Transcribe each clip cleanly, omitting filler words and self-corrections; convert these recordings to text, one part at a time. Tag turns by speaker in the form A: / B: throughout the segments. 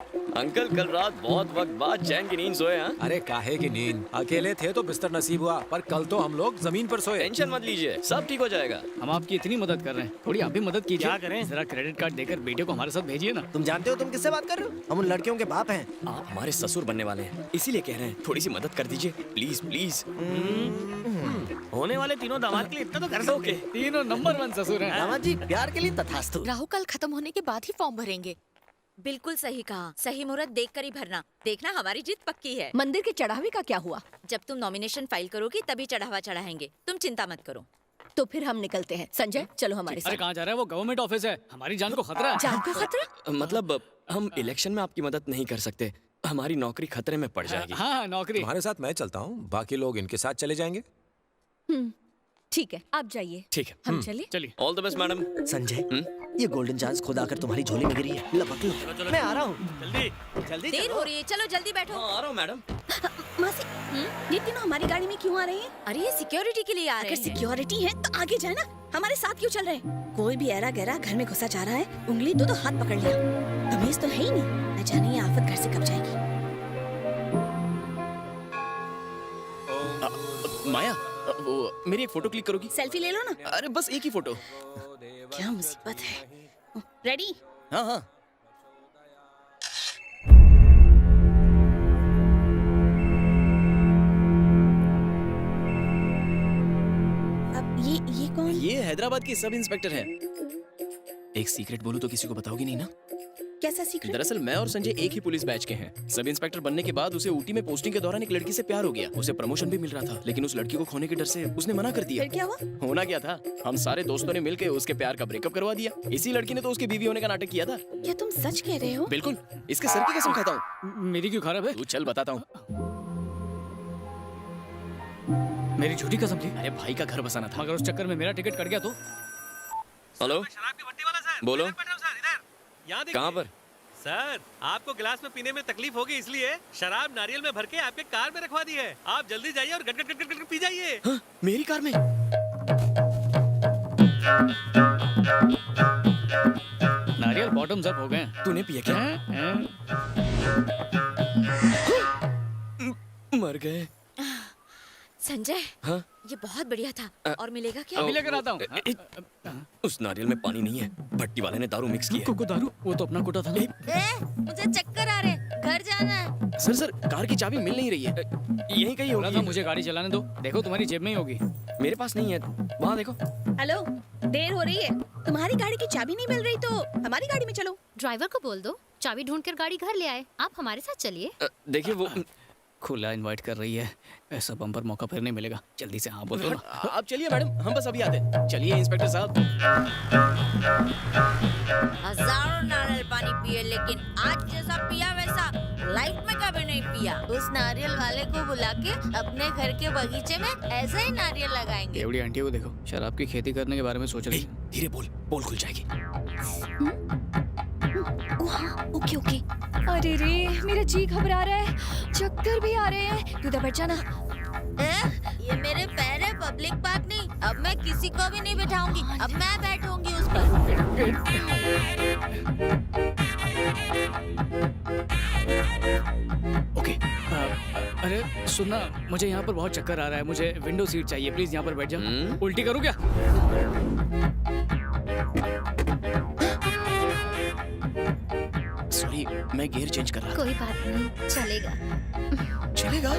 A: Uncle कल रात बहुत वक्त बाद चैन की नींद सोए हैं।
B: अरे काहे की नींद, अकेले थे तो बिस्तर नसीब हुआ, पर कल तो हम लोग जमीन पर सोए।
A: टेंशन मत लीजिए, सब ठीक हो जाएगा।
C: हम आपकी इतनी मदद कर रहे हैं, थोड़ी आप भी मदद कीजिए।
D: क्या करें?
C: जरा क्रेडिट कार्ड देकर बेटे को हमारे साथ भेजिए ना।
D: तुम जानते हो तुम किससे बात कर रहे हो? हम उन लड़कियों के बाप हैं।
A: आप हमारे ससुर बनने वाले हैं, इसीलिए कह रहे हैं थोड़ी सी मदद कर दीजिए प्लीज प्लीज।
D: होने वाले तीनों दामाद के लिए इतना तो कर सकते।
C: तीनों नंबर 1 ससुर हैं।
D: दामाद जी प्यार के लिए तथास्तु।
E: राहु काल खत्म होने के बाद ही फॉर्म भरेंगे। बिल्कुल सही कहा, सही मुहूर्त देखकर ही भरना। देखना हमारी जीत पक्की है।
F: मंदिर के चढ़ावे का क्या हुआ?
E: जब तुम नॉमिनेशन फाइल करोगी तभी चढ़ावा चढ़ाएंगे, तुम चिंता मत करो।
F: तो फिर हम निकलते हैं। संजय चलो हमारे
C: अरे
F: साथ।
C: कहाँ जा रहा है? वो गवर्नमेंट ऑफिस है, हमारी जान को खतरा है।
F: जान को खतरा?
A: मतलब हम इलेक्शन में आपकी मदद नहीं कर सकते, हमारी नौकरी खतरे में पड़ जाएगी।
C: हाँ नौकरी।
B: तुम्हारे साथ मैं चलता हूँ, बाकी लोग इनके साथ चले जाएंगे।
F: ठीक है आप जाइए।
A: ठीक है,
F: हम चले।
C: चलिए।
A: All the best madam.
D: Sanjay ये गोल्डन चांस खुद आकर तुम्हारी झोली में गिरी है। लपक लो, मैं आ रहा हूँ।
G: जल्दी
D: जल्दी
E: देर
D: चलो।
E: हो रही है, चलो जल्दी बैठो।
A: हाँ आ रहा हूँ मैडम।
F: मासी ये तीनों हमारी गाड़ी में क्यों आ रहे हैं?
E: अरे ये सिक्योरिटी के लिए आ रहे
F: अगर
E: हैं।
F: सिक्योरिटी है तो आगे जाए ना, हमारे साथ क्यों चल रहे हैं? कोई भी ऐरा गहरा घर में घुसा जा रहा है, उंगली दो तो हाथ पकड़ लिया। तमीज तो है ही नहीं, न जाने ये आफत घर से कब जाएगी।
A: माया वो मेरी एक फोटो क्लिक करोगी?
F: सेल्फी ले लो ना।
A: अरे बस एक ही फोटो।
F: क्या मुसीबत है। रेडी?
D: हाँ हाँ।
F: अब ये कौन?
H: ये हैदराबाद की सब इंस्पेक्टर है। एक सीक्रेट बोलूं तो किसी को बताओगी नहीं ना?
F: कैसा सीक्रेट?
H: दरअसल मैं और संजय एक ही पुलिस बैच के हैं। सब इंस्पेक्टर बनने के बाद उसे ऊटी में पोस्टिंग के दौरान एक लड़की से प्यार हो गया। उसे प्रमोशन भी मिल रहा था, लेकिन उस लड़की को खोने के डर से उसने मना कर दिया।
F: फिर क्या हुआ?
H: होना क्या था, हम सारे दोस्तों ने मिलकर उसके प्यार का ब्रेकअप करवा दिया। इसी लड़की ने तो उसकी बीवी होने का नाटक किया था।
F: क्या तुम सच कह रहे हो?
H: बिल्कुल, इसके सर की कसम खाता हूँ।
C: मेरी क्यों खराब है?
H: तू चल बताता हूँ।
C: मेरी झूठी कसम थी,
H: अरे भाई का घर बसाना था।
C: मगर उस चक्कर में मेरा टिकट कट गया तो।
A: हेलो
G: शराब की भट्टी वाला सर,
A: बोलो।
G: इधर बैठा हूं सर, इधर। यहाँ देखिए।
A: कहाँ पर?
G: सर आपको गिलास में पीने में तकलीफ होगी, इसलिए शराब नारियल में भर के आपके कार में रखवा दी है। आप जल्दी जाइए और गट गट गट गट पी जाइए।
A: हाँ, मेरी कार में?
C: नारियल बॉटम्स अप हो गए।
A: तूने पिया क्या?
C: हैं?
A: मर गए।
E: संजय
A: हाँ?
E: ये बहुत बढ़िया था। और मिलेगा क्या?
C: अभी लेकर आता हूँ।
A: उस नारियल में पानी नहीं है, भट्टी वाले ने दारू मिक्स की है।
C: को दारू? वो तो अपना कोटा था ना।
E: मुझे चक्कर आ रहे, घर जाना है।
H: सर कार की चाबी मिल नहीं रही है।
A: यहीं कहीं
C: बोला था
A: होगी।
C: मुझे गाड़ी चलाने दो। देखो तुम्हारी जेब में ही होगी।
A: मेरे पास नहीं है, वहाँ देखो।
F: हेलो, देर हो रही है। तुम्हारी गाड़ी की चाबी नहीं मिल रही तो हमारी गाड़ी में चलो।
I: ड्राइवर को बोल दो चाबी ढूंढकर गाड़ी घर ले आए। आप हमारे साथ चलिए।
A: देखिए वो
C: खुला इनवाइट कर रही है, ऐसा बम्पर मौका फिर नहीं मिलेगा। जल्दी से हाँ बोल दो ना।
H: आप चलिए मैडम, हम बस अभी आते हैं। चलिए इंस्पेक्टर साहब।
E: हजारों नारियल पानी पिए, लेकिन आज जैसा पिया वैसा लाइफ में कभी नहीं पिया। उस नारियल वाले को बुला के अपने घर के बगीचे में ऐसा ही नारियल लगाएंगे।
C: केवड़ी आंटी को देखो, शराब की खेती करने के बारे में सोच रही है।
A: धीरे बोल, बोल खुल जाएगी।
F: Okay okay. अरे रे मेरा जी घबरा रहा है, चक्कर भी आ रहे हैं। तू इधर बैठ जाना।
E: ये मेरे पैर है, पब्लिक पार्क नहीं। अब मैं किसी को भी नहीं बिठाऊंगी, अब मैं बैठूंगी उस पर।
C: ओके। अरे सुनना, मुझे यहाँ पर बहुत चक्कर आ रहा है। मुझे विंडो सीट चाहिए, प्लीज यहाँ पर बैठ जा। उल्टी करूँ क्या?
H: सॉरी, मैं गियर चेंज कर रहा
I: कोई बात नहीं, चलेगा।
H: था। चलेगा?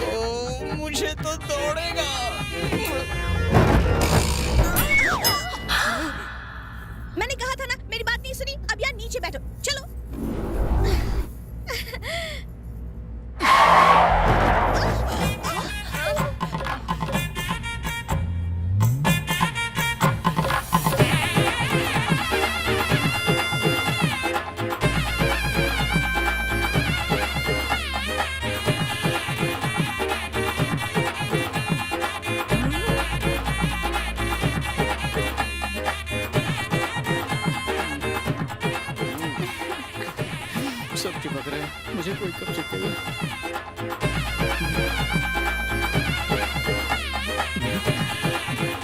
H: ओ, मुझे तो दौड़ेगा।
F: मैंने कहा था ना, मेरी बात नहीं सुनी। अब यार नीचे बैठो, चलो।
C: सब चिपक रहे हैं, मुझे कोई कब चिपकेगा?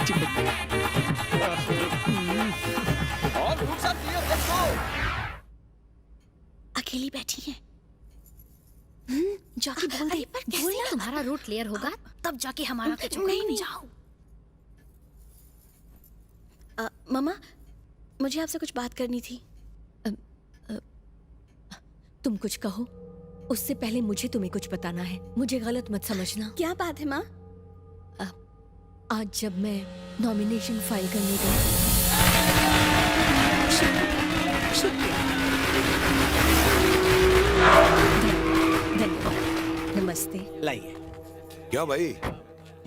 C: चिपक गया।
B: और ग्रुप साथ क्लियर, लेट्स गो।
F: अकेली बैठी हैं। जाके बोल दे।
I: पर कैसे तुम्हारा रूट क्लियर होगा तब जाके हमारा कुछ होगा।
F: नहीं।
I: जाओ।
F: मम्मा, मुझे आपसे कुछ बात करनी थी।
J: तुम कुछ कहो, उससे पहले मुझे तुम्हें कुछ बताना है। मुझे गलत मत समझना।
F: क्या बात है माँ?
J: आज जब मैं नॉमिनेशन फाइल करने गई, धन्यवाद। नमस्ते।
D: लाइए।
K: क्या भाई,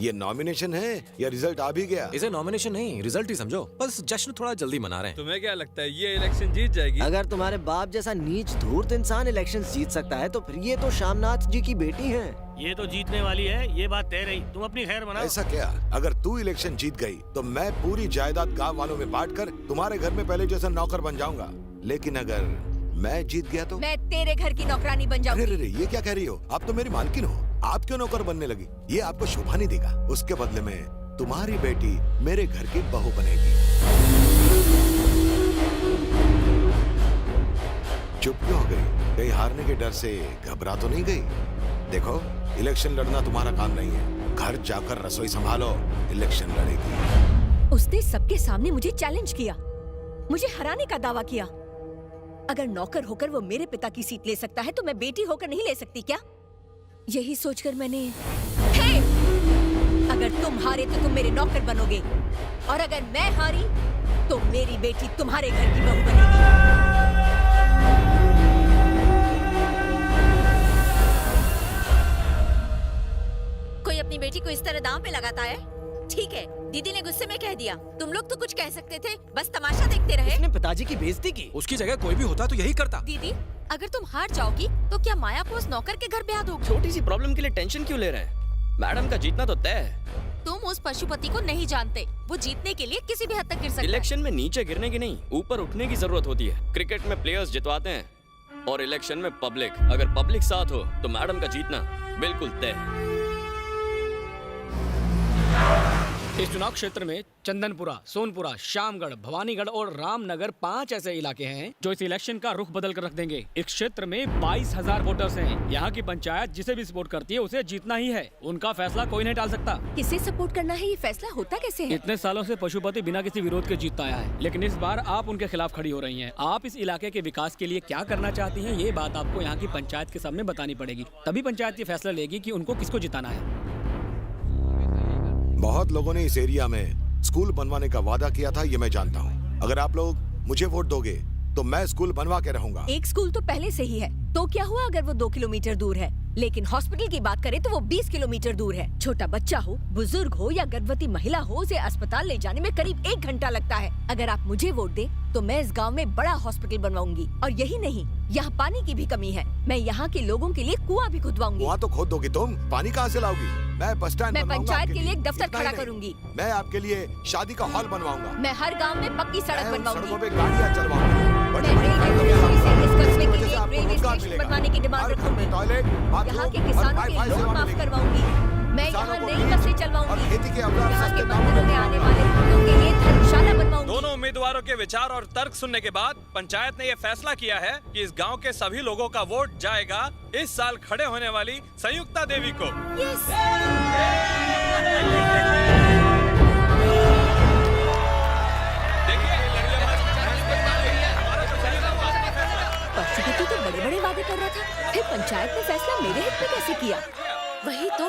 K: ये नॉमिनेशन है या रिजल्ट आ भी गया?
B: इसे नॉमिनेशन नहीं, रिजल्ट ही समझो। बस जश्न थोड़ा जल्दी मना रहे हैं।
G: तुम्हें क्या लगता है ये इलेक्शन जीत जाएगी?
D: अगर तुम्हारे बाप जैसा नीच धूर्त इंसान इलेक्शंस जीत सकता है तो फिर ये तो श्यामनाथ जी की बेटी हैं।
G: ये तो जीतने वाली है, ये बात तय रही। तुम अपनी खैर मनाओ।
K: ऐसा क्या? अगर तू इलेक्शन जीत गई तो मैं पूरी जायदाद गांव वालों में बांटकर तुम्हारे घर में पहले जैसा नौकर बन जाऊंगा। लेकिन अगर मैं जीत गया तो?
J: मैं तेरे घर की नौकरानी बन जाऊंगी।
K: अरे ये क्या कह रही हो? आप तो मेरी मालकिन हो, आप क्यों नौकर बनने लगी? ये आपको शोभा नहीं देगा। उसके बदले में तुम्हारी बेटी मेरे घर की बहू बनेगी। चुप क्यों हो गई? कहीं हारने के डर से घबरा तो नहीं गई? देखो, इलेक्शन लड़ना तुम्हारा काम नहीं है। घर जाकर रसोई संभालो, इलेक्शन लड़ेगी।
J: उसने सबके सामने मुझे चैलेंज किया, मुझे हराने का दावा किया। अगर नौकर होकर वो मेरे पिता की सीट ले सकता है तो मैं बेटी होकर नहीं ले सकती क्या? यही सोचकर मैंने हे! अगर तुम हारे तो तुम मेरे नौकर बनोगे, और अगर मैं हारी तो मेरी बेटी तुम्हारे घर की बहू बनेगी।
E: कोई अपनी बेटी को इस तरह दांव पे लगाता है? ठीक है, दीदी ने गुस्से में कह दिया। तुम लोग तो कुछ कह सकते थे, बस तमाशा देखते रहे।
D: उसने पिताजी की बेइज्जती की।
B: उसकी जगह कोई भी होता तो यही करता।
E: दीदी, अगर तुम हार जाओगी तो क्या माया को उस नौकर के घर ब्याह दोगी?
A: छोटी सी प्रॉब्लम के लिए टेंशन क्यों ले रहे हैं? मैडम का जीतना तो तय है।
E: तुम उस पशुपति को नहीं जानते। वो जीतने के लिए किसी भी हद तक गिर सकता है।
A: इलेक्शन में नीचे गिरने की नहीं, ऊपर उठने की जरूरत होती है। क्रिकेट में प्लेयर्स जितवाते हैं और इलेक्शन में पब्लिक। अगर पब्लिक साथ हो तो मैडम का जीतना बिल्कुल तय है।
C: इस चुनाव क्षेत्र में चंदनपुरा, सोनपुरा, श्यामगढ़, भवानीगढ़ और रामनगर 5 ऐसे इलाके हैं जो इस इलेक्शन का रुख बदल कर रख देंगे। इस क्षेत्र में 22,000 वोटर्स हैं। यहाँ की पंचायत जिसे भी सपोर्ट करती है उसे जीतना ही है। उनका फैसला कोई नहीं टाल सकता।
J: किसे सपोर्ट करना है, ये फैसला होता कैसे है?
C: इतने सालों से पशुपति बिना किसी विरोध के जीतता आया है, लेकिन इस बार आप उनके खिलाफ खड़ी हो रही हैं। आप इस इलाके के विकास के लिए क्या करना चाहती हैं, ये बात आपको यहाँ की पंचायत के सामने बतानी पड़ेगी। तभी पंचायत ये फैसला लेगी कि उनको किसको जिताना है।
K: बहुत लोगों ने इस एरिया में स्कूल बनवाने का वादा किया था, ये मैं जानता हूँ। अगर आप लोग मुझे वोट दोगे तो मैं स्कूल बनवा के रहूंगा।
J: एक स्कूल तो पहले से ही है, तो क्या हुआ अगर वो 2 किलोमीटर दूर है? लेकिन हॉस्पिटल की बात करें तो वो 20 किलोमीटर दूर है। छोटा बच्चा हो, बुजुर्ग हो या गर्भवती महिला हो, उसे अस्पताल ले जाने में करीब 1 घंटा लगता है। अगर आप मुझे वोट दे तो मैं इस गांव में बड़ा हॉस्पिटल बनवाऊंगी। और यही नहीं, यहाँ पानी की भी कमी है। मैं यहाँ के लोगों के लिए कुआं भी खुदवाऊंगी।
K: कुआं तो खोद दोगी तुम, पानी कहाँ से लाओगी? मैं बस स्टैंड
J: मैं
K: बनवाऊंगा
J: पंचायत
K: आपके
J: के लिए एक
K: लिए।
J: दफ्तर
K: इतना
J: खड़ा
K: ही नहीं,
J: करूंगी।
K: मैं आपके लिए शादी का हॉल बनवाऊंगा।
J: मैं हर गांव में पक्की सड़क
K: मैं उन
J: बनवाऊंगी।
K: सड़कों पे गाड़ियाँ चलवाऊंगी। बड़ी
J: मैं
K: बड़ी
J: रेलवे
K: गाड़ियों के
J: मिनिस्ट्री से
K: साथ
J: इस कस्बे के
K: वजह से
J: लिए एक
K: आपको
J: रेलवे
K: रोजगार
J: स्टेशन
K: मिलेगा।
J: बनवाने की डिमांड
K: हर घर में
J: रखूंगी।
K: टॉयलेट,
J: यहाँ
K: बाथरूम
J: के
K: और
J: किसानों
K: वाईफाई
J: के लोन
K: सेवा
J: माफ
K: मिलेगी।
J: करवाऊंगी। मैं
K: किसानों
J: यहाँ
K: को
J: नई
K: बीज
J: बसें
K: और
J: चलवाऊंगी।
K: खेती के औजार
J: यहाँ के
K: सस्ते दामों
J: मंदिरों में
K: में
J: आने वाले लोगों के लिए धर्मशाला बनवाऊंगी।
G: दोनों उम्मीदवारों के विचार और तर्क सुनने के बाद पंचायत ने यह फैसला किया है कि इस गांव के सभी लोगों का वोट जाएगा इस साल खड़े होने वाली संयुक्ता देवी को।
J: पशुपति तो बड़े बड़े वादे कर रहा था, फिर पंचायत ने फैसला मेरे हित में कैसे किया?
E: वही तो,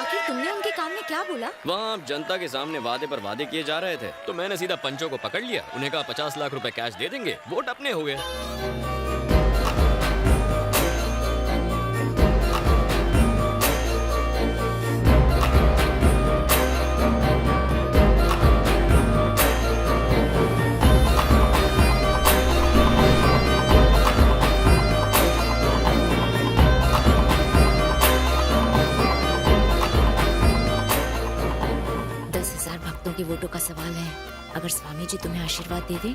E: आखिर तुमने उनके कान में क्या बोला?
A: वहाँ आप जनता के सामने वादे पर वादे किए जा रहे थे, तो मैंने सीधा पंचों को पकड़ लिया। उन्हें कहा 50 लाख रुपए कैश दे देंगे, वोट अपने हो गए।
E: के वोटों का सवाल है। अगर स्वामी जी तुम्हें आशीर्वाद दे दें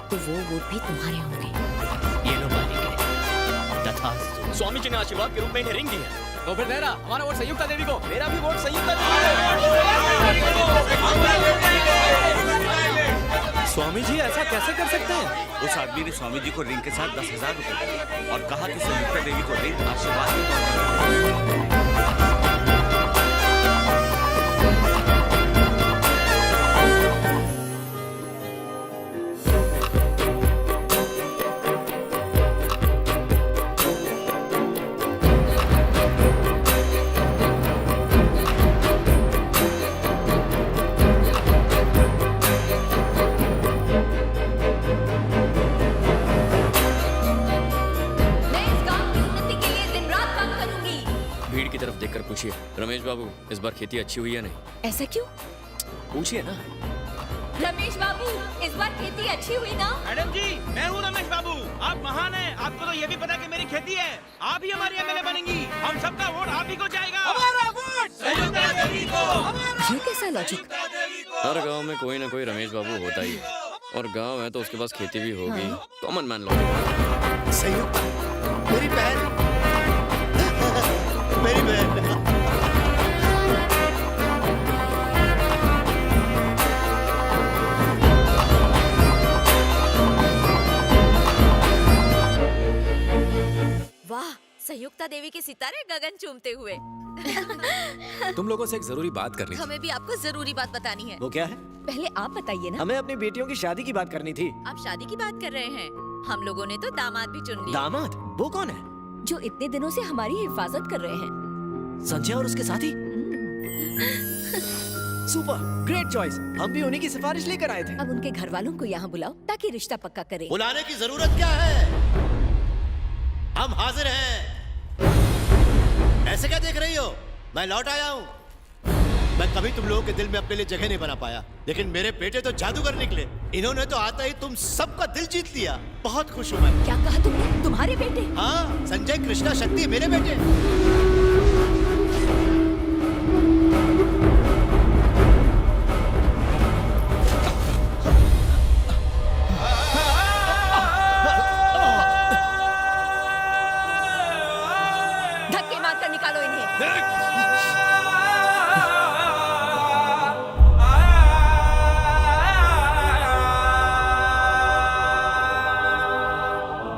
E: तो वो वोट भी तुम्हारे होंगे।
A: ये लो मालिक, तथास्तु। स्वामी जी ने आशीर्वाद के रूप में इन्हें रिंग दी है।
C: तो फिर देना हमारा वोट संयुक्ता देवी को।
A: मेरा भी वोट संयुक्ता देवी को।
B: स्वामी जी ऐसा कैसे कर सकते हैं?
L: उस आदमी ने स्वामी जी को रिंग के साथ 10,000 रुपए दिए और कहा कि संयुक्ता देवी को रिंग आशीर्वाद के तौर पर।
A: भीड़ की तरफ देखकर पूछिए, रमेश बाबू इस बार खेती अच्छी हुई है नहीं?
J: ऐसा क्यों?
A: पूछिए ना।
J: रमेश बाबू इस बार खेती अच्छी हुई ना?
L: मैडम जी, मैं हूँ रमेश बाबू। आप महान हैं। आपको तो ये भी पता कि मेरी खेती है। आप ही हमारी एमएलए बनेंगी। हम सबका वोट आप ही को जाएगा। हमारा वोट संयुक्ता देवी को।
J: ये कैसा लॉजिक?
A: हर गांव में कोई ना कोई रमेश बाबू होता ही है, और गांव है तो उसके पास खेती भी होगी। Common man logic.
D: संयुक्ता मेरी बहन, मेरी बहन।
E: वाह, संयुक्ता देवी के सितारे गगन चूमते हुए।
B: तुम लोगों से एक जरूरी बात करनी थी।
E: हमें भी आपको जरूरी बात बतानी है।
D: वो क्या है?
J: पहले आप बताइए ना।
D: हमें अपनी बेटियों की शादी की बात करनी थी।
E: आप शादी की बात कर रहे हैं? हम लोगों ने तो दामाद भी चुन लिया।
D: दामाद? वो कौन है?
J: जो इतने दिनों से हमारी हिफाजत कर रहे हैं।
D: संजय और उसके साथी? Super, great choice. हम भी उन्हीं की सिफारिश लेकर आए थे।
J: अब उनके घर वालों को यहाँ बुलाओ ताकि रिश्ता पक्का करे।
L: बुलाने की जरूरत क्या है? हम हाजिर हैं। ऐसे क्या देख रही हो? मैं लौट आया हूँ। मैं कभी तुम लोगों के दिल में अपने लिए जगह नहीं बना पाया, लेकिन मेरे बेटे तो जादूगर निकले। इन्होंने तो आता ही तुम सबका दिल जीत लिया। बहुत खुश हूँ मैं।
J: क्या कहा तुमने? तुम्हारे बेटे?
L: हाँ, संजय, कृष्णा, शक्ति मेरे बेटे।